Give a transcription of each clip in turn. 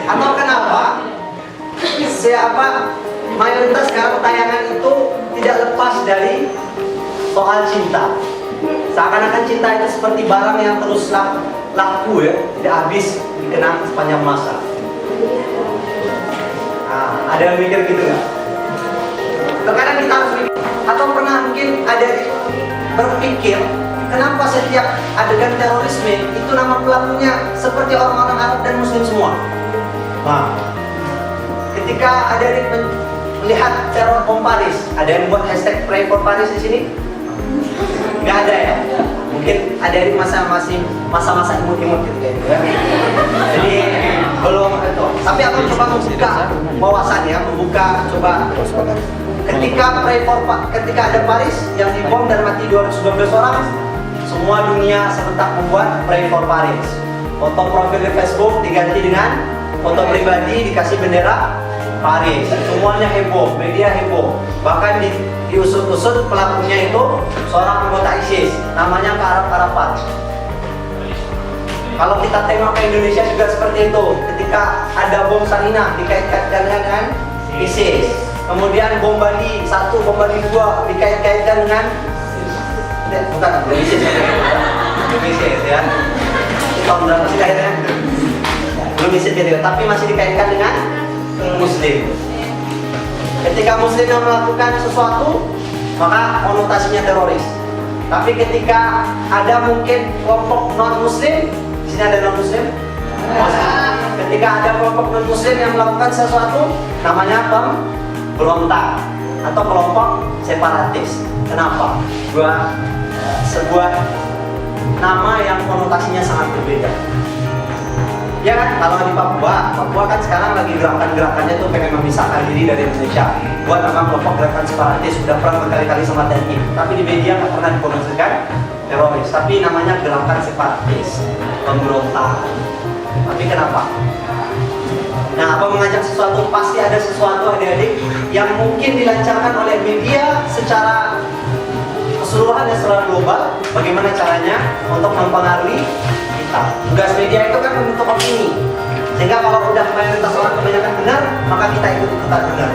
Atau kenapa siapa mayoritas sekarang tayangan itu tidak lepas dari soal cinta. Seakan-akan cinta itu seperti barang yang terus laku ya, tidak habis dikenang sepanjang masa. Nah, ada yang mikir gitu nggak? Terkadang kita harus mikir, atau pernah mungkin ada berpikir, kenapa setiap adegan terorisme itu nama pelakunya seperti orang-orang Arab dan Muslim semua? Nah, ketika ada yang melihat teror bom Paris, ada yang buat hashtag pray for Paris di sini? Nggak ada ya? Mungkin ada di masa-masa imut-imut gitu ya. Jadi belum itu. Tapi aku coba membuka wawasannya, coba ketika ada Paris yang dibom dan mati 212 orang, semua dunia serentak membuat pray for Paris. Foto profil di Facebook diganti dengan foto pribadi, dikasih bendera Paris. Semuanya heboh, media heboh. Bahkan diusut-usut pelakunya itu seorang anggota ISIS, namanya Arafat. Kalau kita tengok ke Indonesia juga seperti itu. Ketika ada bom Sarinah dikait-kaitkan dengan ISIS. Kemudian bom Bali 1, bom Bali 2 dikait-kaitkan dengan ISIS ya. Tahun berapa sih lahirnya? Belum ISIS gitu, tapi masih dikaitkan dengan Muslim. Ketika Muslim yang melakukan sesuatu, maka konotasinya teroris. Tapi ketika ada mungkin kelompok non-Muslim, di sini ada non-Muslim. Ketika ada kelompok non-Muslim yang melakukan sesuatu, namanya pemberontak atau kelompok separatis. Kenapa? Sebuah nama yang konotasinya sangat berbeda. Ya kan, kalau di Papua kan sekarang lagi gerakannya tuh pengen memisahkan diri dari Indonesia. Buat nama kelompok gerakan separatis, sudah perang berkali-kali sama TNI. Tapi di media nggak pernah dipromosikan teroris. Tapi namanya gerakan separatis, pemberontak. Tapi kenapa? Nah, apa mengajak sesuatu, pasti ada sesuatu adik-adik yang mungkin dilancarkan oleh media secara keseluruhan dan secara global. Bagaimana caranya untuk mempengaruhi kita? Tugas media itu kan membentuk opini, sehingga kalau udah mayoritas orang kebanyakan benar, maka kita ikut-ikutan benar.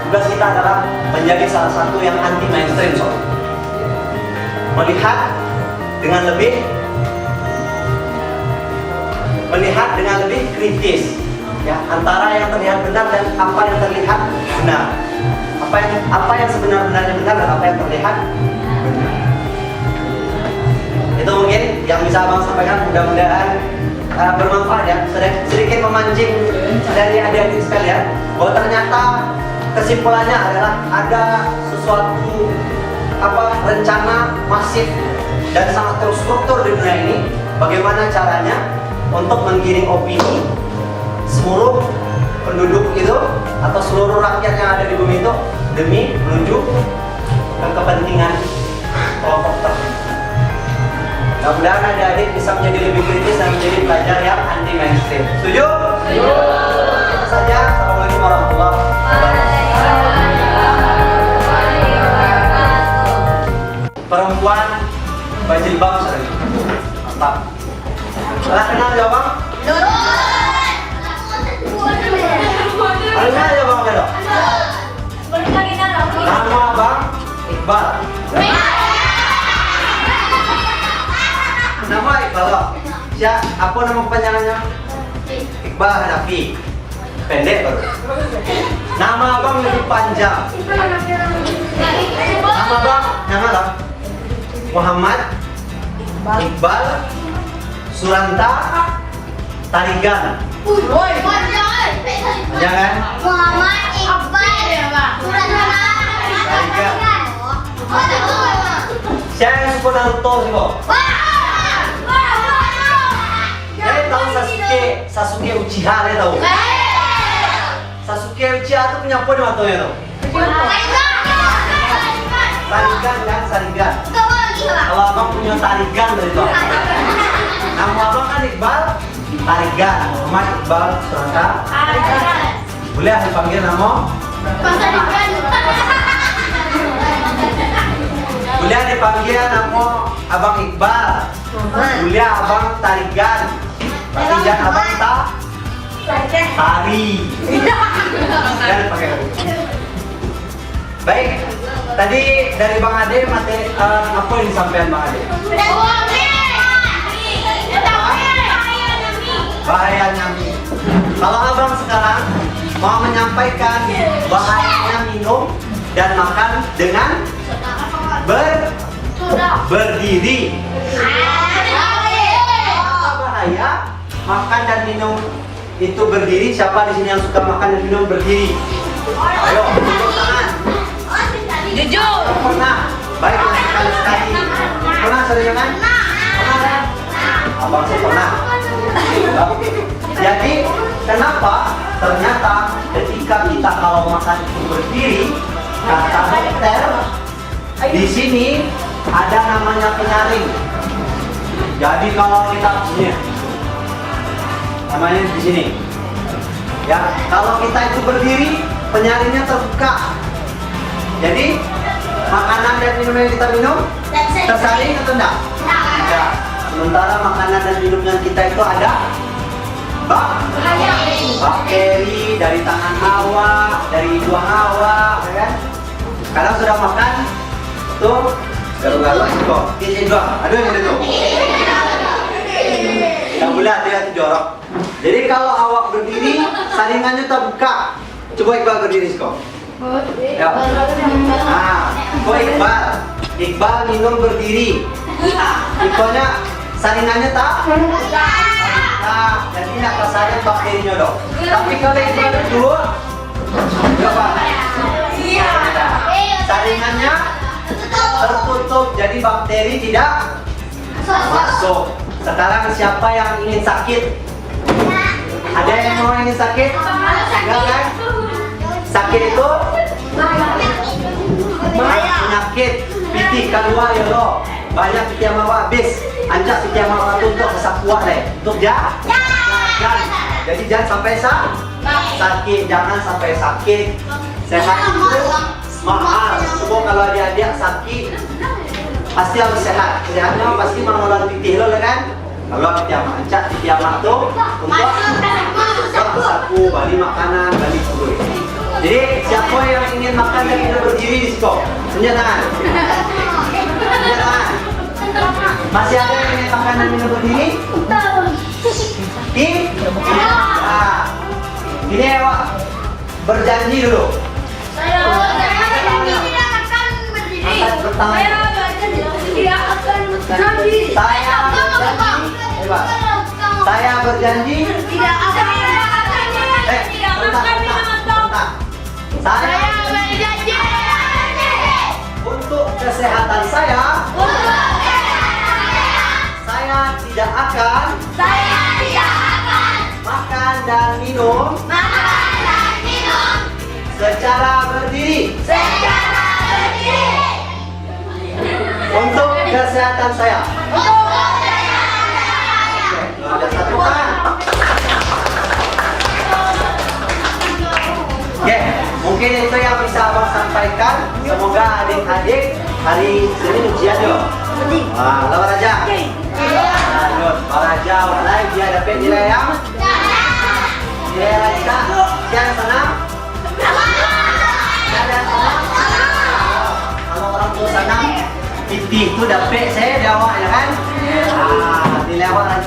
Tugas kita adalah menjadi salah satu yang anti mainstream, melihat dengan lebih kritis ya, antara yang terlihat benar dan apa yang terlihat benar, apa yang sebenarnya benar dan apa yang terlihat benar. Itu mungkin yang bisa abang sampaikan, mudah-mudahan bermanfaat ya, sedikit memancing dari adik-adik sekalian bahwa ternyata kesimpulannya adalah ada sesuatu rencana masif dan sangat terstruktur di dunia ini. Bagaimana caranya untuk menggiring opini seluruh penduduk itu atau seluruh rakyat yang ada di bumi itu demi menuju ke kepentingan kelompok tertentu. Mudah-mudahan adik-adik bisa menjadi lebih kritis dan menjadi pelajar yang anti mainstream. Setuju? Setuju. Itu saja. Assalamualaikum warahmatullahi wabarakatuh. Perempuan berjilbab sering. Mantap. Salah kenal ya bang? Kenal ya bang? Nama bang Iqbal. Nama Iqbal. Apa nama kepanjangannya? Iqbal Hanafi. Pendek baru. Nama abang lebih panjang. Nama abang, nama lah Muhammad Iqbal Suranta Tarigan. Jangan. Muhammad Iqbal Suranta Tarigan. Siapa yang suka Naruto sih kok? Tahu Sasuke Uchiha ya tahu? Sasuke Uchiha itu punya apa nama tuh ya tuh? Tarigan kan, Tarigan. Kalau abang punya Tarigan dari itu. Nama abang kan Iqbal Tarigan, Muhammad Iqbal Suranta Tarigan. Boleh dipanggil nama? Boleh dipanggil nama abang Iqbal. Boleh abang Tarigan. Tapi jangan abang Jangan pakai kopi. Baik, tadi dari Bang Ade materi apa yang disampaikan Bang Ade? Bahayanya mie. Kalau abang sekarang mau menyampaikan bahayanya minum dan makan dengan berdiri. Apa bahaya makan dan minum itu berdiri? Siapa di sini yang suka makan dan minum berdiri? Ayo, tunjuk tangan. Jujur. Pernah? Baik, sekali-sekali. Pernah sering kan? Pernah kan? Abang sih pernah. Jadi, kenapa? Ternyata ketika kita kalau makan itu berdiri, kata dokter, di sini ada namanya penyaring. Jadi kalau kita ini, namanya di sini. Ya, kalau kita itu berdiri, penyaringnya terbuka. Jadi makanan dan minum yang kita minum tersaring atau enggak? Tidak. Sementara makanan dan minum yang kita itu ada bakteri dari tangan hawa, dari hidung hawa, ya kan? Kalau sudah makan tuh garuk-garuk kok, ini doang. Aduh yang itu. Yang bulat dia jorok. Jadi kalau awak berdiri, saringannya terbuka. Coba Iqbal berdiri kok. Ya. Nah, kok Iqbal minum berdiri. Iqbalnya saringannya tak? Nah, jadi tidak tersaring bakterinya dong. Tapi kalau Iqbal berdua, coba. Saringannya tertutup, jadi bakteri tidak masuk. Sekarang siapa yang ingin sakit? Ada yang mau ingin sakit? Enggak kan? Sakit itu penyakit pitih keluar ya lo. Banyak pitih mawa habis. Anjak pitih mawa untuk kesakuan deh. Untuk jangan. Jadi jangan sampai sakit, jangan sampai sakit. Sehat itu mahal. Semua kalau adik-adik sakit pasti harus sehat. Sehatnya pasti mengelola pitih lo kan? Kalau pitih ancak, pitih amak tuh untuk saku, bali makanan, bali kulit. Jadi siapa yang ingin makan dan minum berdiri di situ? Tunjuk tangan. Tunjuk tangan. Masih ada yang ingin makan dan minum berdiri? Nah, ini awak berjanji dulu. Saya berjanji tidak akan berdiri. Saya berjanji tidak akan berdiri. Saya berjanji tidak akan Saya berjanji untuk kesehatan saya tidak akan makan dan minum secara berdiri untuk kesehatan saya. Ada satu kan? Oke, mungkin itu yang bisa abang sampaikan. Semoga adik-adik hari Senin ujian yuk. Wah, lawan aja. Lawan aja, walai dia dapat nilai yang kita yang senang. Kalau orang tua senang, pitih itu dapat saya jawab ya kan? Nilai awak